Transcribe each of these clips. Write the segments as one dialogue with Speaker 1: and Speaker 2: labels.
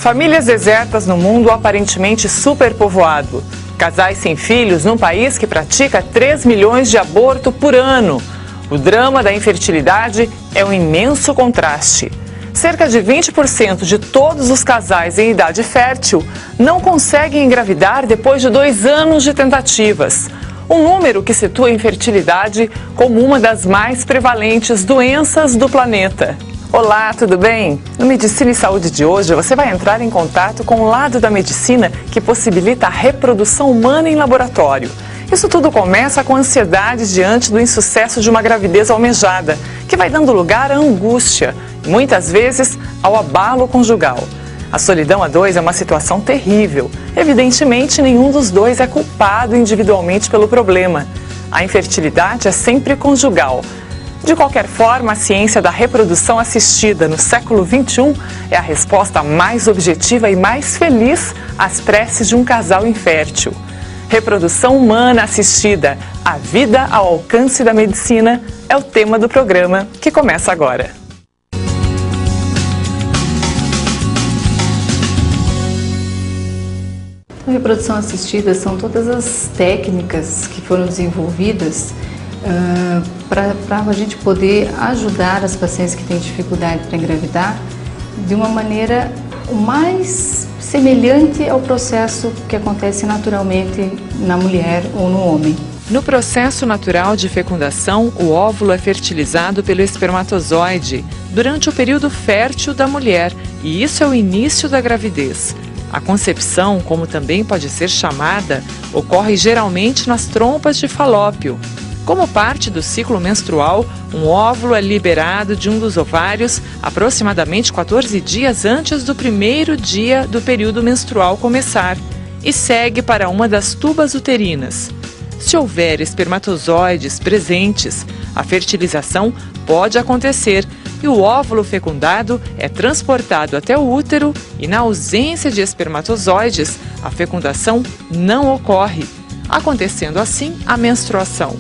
Speaker 1: Famílias desertas no mundo aparentemente superpovoado. Casais sem filhos num país que pratica 3 milhões de abortos por ano. O drama da infertilidade é um imenso contraste. Cerca de 20% de todos os casais em idade fértil não conseguem engravidar depois de 2 anos de tentativas. Um número que situa a infertilidade como uma das mais prevalentes doenças do planeta. Olá, tudo bem? No Medicina e Saúde de hoje, você vai entrar em contato com o lado da medicina que possibilita a reprodução humana em laboratório. Isso tudo começa com a ansiedade diante do insucesso de uma gravidez almejada, que vai dando lugar à angústia e, muitas vezes, ao abalo conjugal. A solidão a dois é uma situação terrível. Evidentemente, nenhum dos dois é culpado individualmente pelo problema. A infertilidade é sempre conjugal. De qualquer forma, a ciência da reprodução assistida no século XXI é a resposta mais objetiva e mais feliz às preces de um casal infértil. Reprodução humana assistida, a vida ao alcance da medicina, é o tema do programa que começa agora.
Speaker 2: A reprodução assistida são todas as técnicas que foram desenvolvidas para a gente poder ajudar as pacientes que têm dificuldade para engravidar de uma maneira o mais semelhante ao processo que acontece naturalmente na mulher ou no homem.
Speaker 1: No processo natural de fecundação, o óvulo é fertilizado pelo espermatozoide durante o período fértil da mulher, e isso é o início da gravidez. A concepção, como também pode ser chamada, ocorre geralmente nas trompas de Falópio. Como parte do ciclo menstrual, um óvulo é liberado de um dos ovários aproximadamente 14 dias antes do primeiro dia do período menstrual começar e segue para uma das tubas uterinas. Se houver espermatozoides presentes, a fertilização pode acontecer e o óvulo fecundado é transportado até o útero e, na ausência de espermatozoides, a fecundação não ocorre, acontecendo assim a menstruação.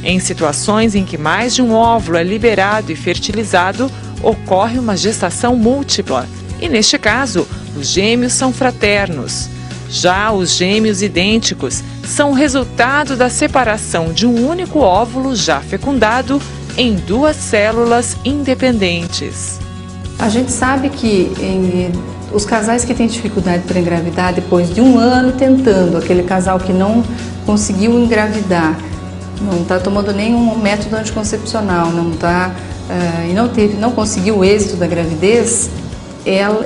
Speaker 1: Em situações em que mais de um óvulo é liberado e fertilizado, ocorre uma gestação múltipla. E neste caso, os gêmeos são fraternos. Já os gêmeos idênticos são resultado da separação de um único óvulo já fecundado em 2 células independentes.
Speaker 2: A gente sabe que os casais que têm dificuldade para engravidar depois de 1 ano tentando, aquele casal que não conseguiu engravidar, não está tomando nenhum método anticoncepcional, não conseguiu o êxito da gravidez,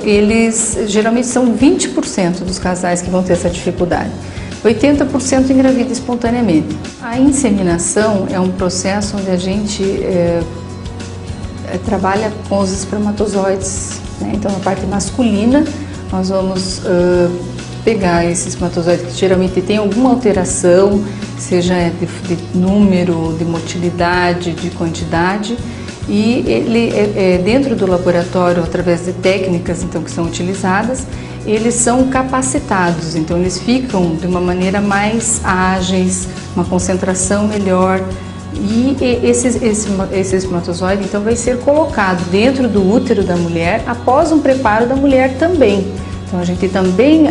Speaker 2: eles geralmente são 20% dos casais que vão ter essa dificuldade. 80% engravida espontaneamente. A inseminação é um processo onde a gente trabalha com os espermatozoides, né? Então, na parte masculina, nós vamos pegar esse espermatozoide que geralmente tem alguma alteração, seja de número, de motilidade, de quantidade, e ele dentro do laboratório, através de técnicas então, que são utilizadas, eles são capacitados, então eles ficam de uma maneira mais ágeis, uma concentração melhor, e esse espermatozoide então vai ser colocado dentro do útero da mulher após um preparo da mulher também. Então a gente também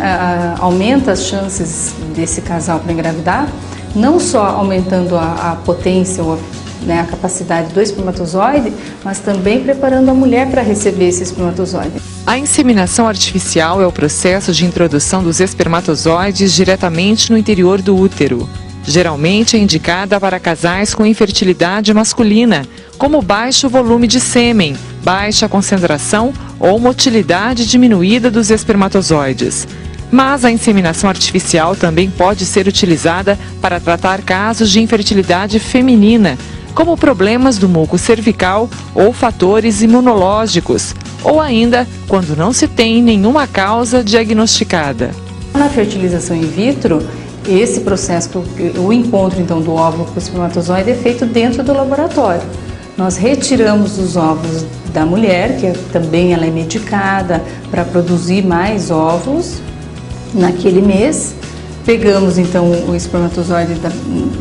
Speaker 2: aumenta as chances desse casal para engravidar, não só aumentando a potência ou a capacidade do espermatozoide, mas também preparando a mulher para receber esse espermatozoide.
Speaker 1: A inseminação artificial é o processo de introdução dos espermatozoides diretamente no interior do útero. Geralmente é indicada para casais com infertilidade masculina, como baixo volume de sêmen, baixa concentração ou motilidade diminuída dos espermatozoides. Mas a inseminação artificial também pode ser utilizada para tratar casos de infertilidade feminina, como problemas do muco cervical ou fatores imunológicos, ou ainda quando não se tem nenhuma causa diagnosticada.
Speaker 2: Na fertilização in vitro, esse processo, o encontro então do óvulo com o espermatozoide é feito dentro do laboratório. Nós retiramos os óvulos da mulher, que também ela é medicada para produzir mais óvulos naquele mês. Pegamos então o espermatozoide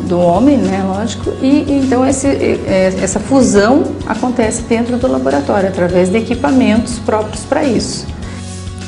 Speaker 2: do homem, né, lógico, e então essa fusão acontece dentro do laboratório, através de equipamentos próprios para isso.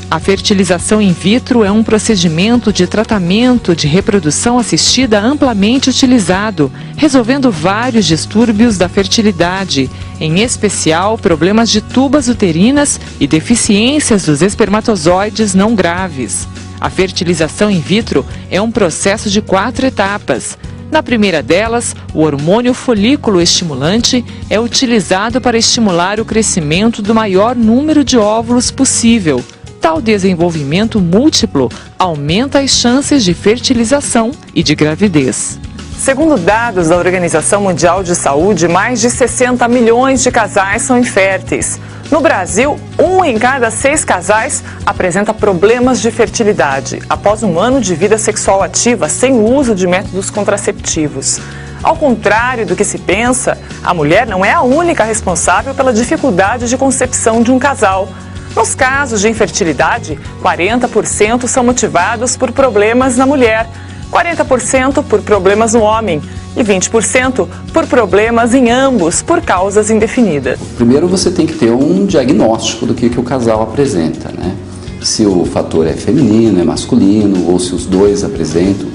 Speaker 1: A fertilização in vitro é um procedimento de tratamento de reprodução assistida amplamente utilizado, resolvendo vários distúrbios da fertilidade, em especial problemas de tubas uterinas e deficiências dos espermatozoides não graves. A fertilização in vitro é um processo de 4 etapas. Na primeira delas, o hormônio folículo estimulante é utilizado para estimular o crescimento do maior número de óvulos possível. Tal desenvolvimento múltiplo aumenta as chances de fertilização e de gravidez. Segundo dados da Organização Mundial de Saúde, mais de 60 milhões de casais são inférteis. No Brasil, 1 em cada 6 casais apresenta problemas de fertilidade após um ano de vida sexual ativa sem o uso de métodos contraceptivos. Ao contrário do que se pensa, a mulher não é a única responsável pela dificuldade de concepção de um casal. Nos casos de infertilidade, 40% são motivados por problemas na mulher, 40% por problemas no homem e 20% por problemas em ambos, por causas indefinidas.
Speaker 3: Primeiro você tem que ter um diagnóstico do que o casal apresenta, né? Se o fator é feminino, é masculino, ou se os dois apresentam.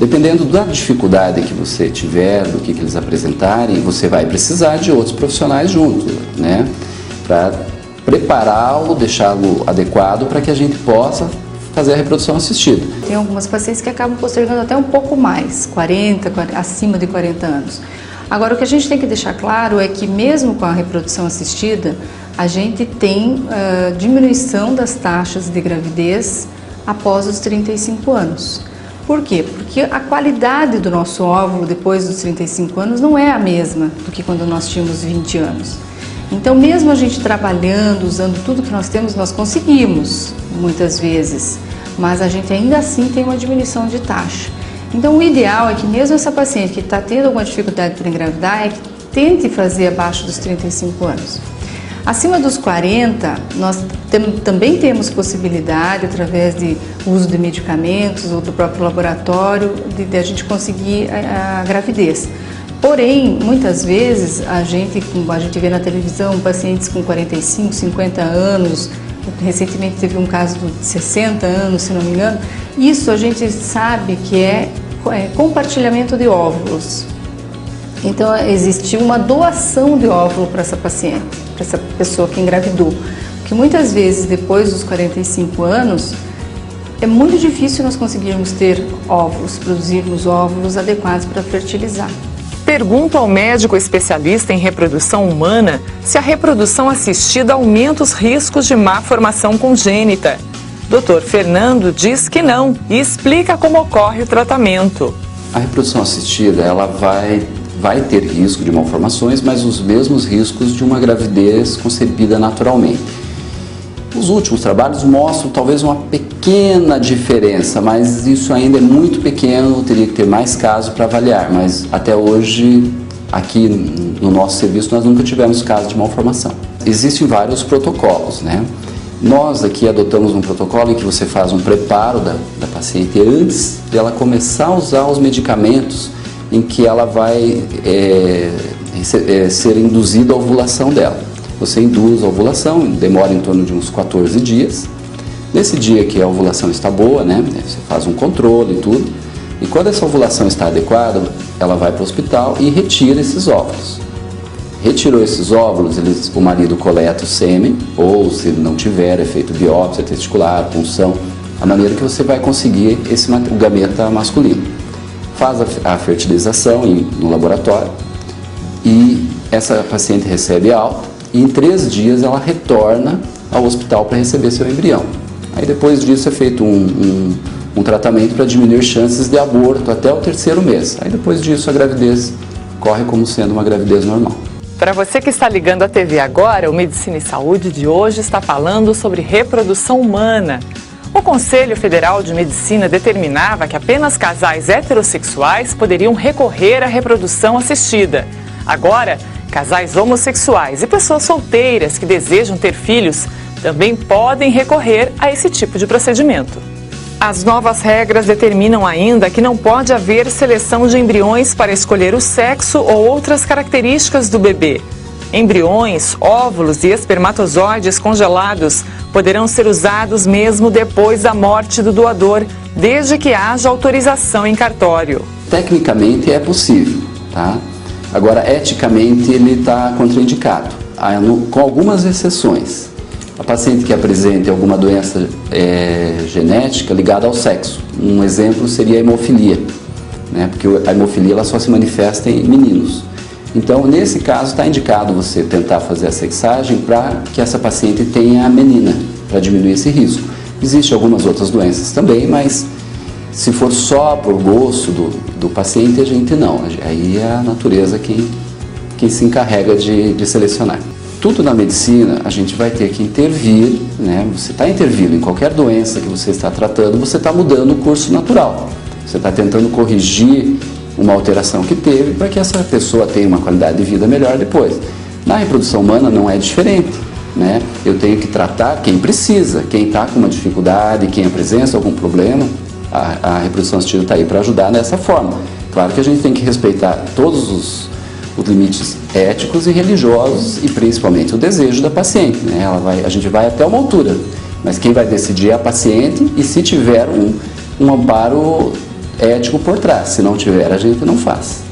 Speaker 3: Dependendo da dificuldade que você tiver, do que eles apresentarem, você vai precisar de outros profissionais junto, né? Para prepará-lo, deixá-lo adequado para que a gente possa fazer a reprodução assistida.
Speaker 2: Tem algumas pacientes que acabam postergando até um pouco mais, acima de 40 anos. Agora, o que a gente tem que deixar claro é que mesmo com a reprodução assistida, a gente tem diminuição das taxas de gravidez após os 35 anos. Por quê? Porque a qualidade do nosso óvulo depois dos 35 anos não é a mesma do que quando nós tínhamos 20 anos. Então, mesmo a gente trabalhando, usando tudo que nós temos, nós conseguimos, muitas vezes, mas a gente ainda assim tem uma diminuição de taxa. Então, o ideal é que mesmo essa paciente que está tendo alguma dificuldade para engravidar, é que tente fazer abaixo dos 35 anos. Acima dos 40, nós também temos possibilidade, através de uso de medicamentos ou do próprio laboratório, de a gente conseguir a gravidez. Porém, muitas vezes, a gente vê na televisão pacientes com 45, 50 anos, recentemente teve um caso de 60 anos, se não me engano. Isso a gente sabe que é compartilhamento de óvulos. Então, existiu uma doação de óvulo para essa paciente, para essa pessoa que engravidou. Porque muitas vezes, depois dos 45 anos, é muito difícil nós conseguirmos ter óvulos, produzirmos óvulos adequados para fertilizar.
Speaker 1: Pergunto ao médico especialista em reprodução humana se a reprodução assistida aumenta os riscos de má formação congênita. Dr. Fernando diz que não e explica como ocorre o tratamento.
Speaker 3: A reprodução assistida, ela vai ter risco de malformações, mas os mesmos riscos de uma gravidez concebida naturalmente. Os últimos trabalhos mostram talvez uma pequena diferença, mas isso ainda é muito pequeno, teria que ter mais casos para avaliar, mas até hoje, aqui no nosso serviço, nós nunca tivemos caso de malformação. Existem vários protocolos, né? Nós aqui adotamos um protocolo em que você faz um preparo da paciente antes de ela começar a usar os medicamentos em que ela vai ser induzida a ovulação dela. Você induz a ovulação, demora em torno de uns 14 dias. Nesse dia que a ovulação está boa, né, você faz um controle e tudo. E quando essa ovulação está adequada, ela vai para o hospital e retira esses óvulos. Retirou esses óvulos, o marido coleta o sêmen, ou se não tiver, é feito biópsia testicular, punção, a maneira que você vai conseguir o gameta masculino. Faz a fertilização no laboratório e essa paciente recebe alta. E em 3 dias ela retorna ao hospital para receber seu embrião. Aí depois disso é feito um tratamento para diminuir chances de aborto até o 3º mês. Aí depois disso a gravidez corre como sendo uma gravidez normal.
Speaker 1: Para você que está ligando a TV agora, o Medicina e Saúde de hoje está falando sobre reprodução humana. O Conselho Federal de Medicina determinava que apenas casais heterossexuais poderiam recorrer à reprodução assistida. Agora, casais homossexuais e pessoas solteiras que desejam ter filhos também podem recorrer a esse tipo de procedimento. As novas regras determinam ainda que não pode haver seleção de embriões para escolher o sexo ou outras características do bebê. Embriões, óvulos e espermatozoides congelados poderão ser usados mesmo depois da morte do doador, desde que haja autorização em cartório.
Speaker 3: Tecnicamente é possível, tá? Agora, eticamente, ele está contraindicado, com algumas exceções. A paciente que apresente alguma doença genética ligada ao sexo. Um exemplo seria a hemofilia, né? Porque a hemofilia ela só se manifesta em meninos. Então, nesse caso, está indicado você tentar fazer a sexagem para que essa paciente tenha a menina, para diminuir esse risco. Existem algumas outras doenças também, mas se for só por gosto do paciente, a gente não. Aí é a natureza quem se encarrega de selecionar. Tudo na medicina, a gente vai ter que intervir, né? Você está intervindo em qualquer doença que você está tratando, você está mudando o curso natural. Você está tentando corrigir uma alteração que teve para que essa pessoa tenha uma qualidade de vida melhor depois. Na reprodução humana não é diferente, né? Eu tenho que tratar quem precisa, quem está com uma dificuldade, quem apresenta algum problema. A reprodução assistida está aí para ajudar dessa forma. Claro que a gente tem que respeitar todos os limites éticos e religiosos e principalmente o desejo da paciente, né? A gente vai até uma altura, mas quem vai decidir é a paciente e se tiver um amparo ético por trás. Se não tiver, a gente não faz.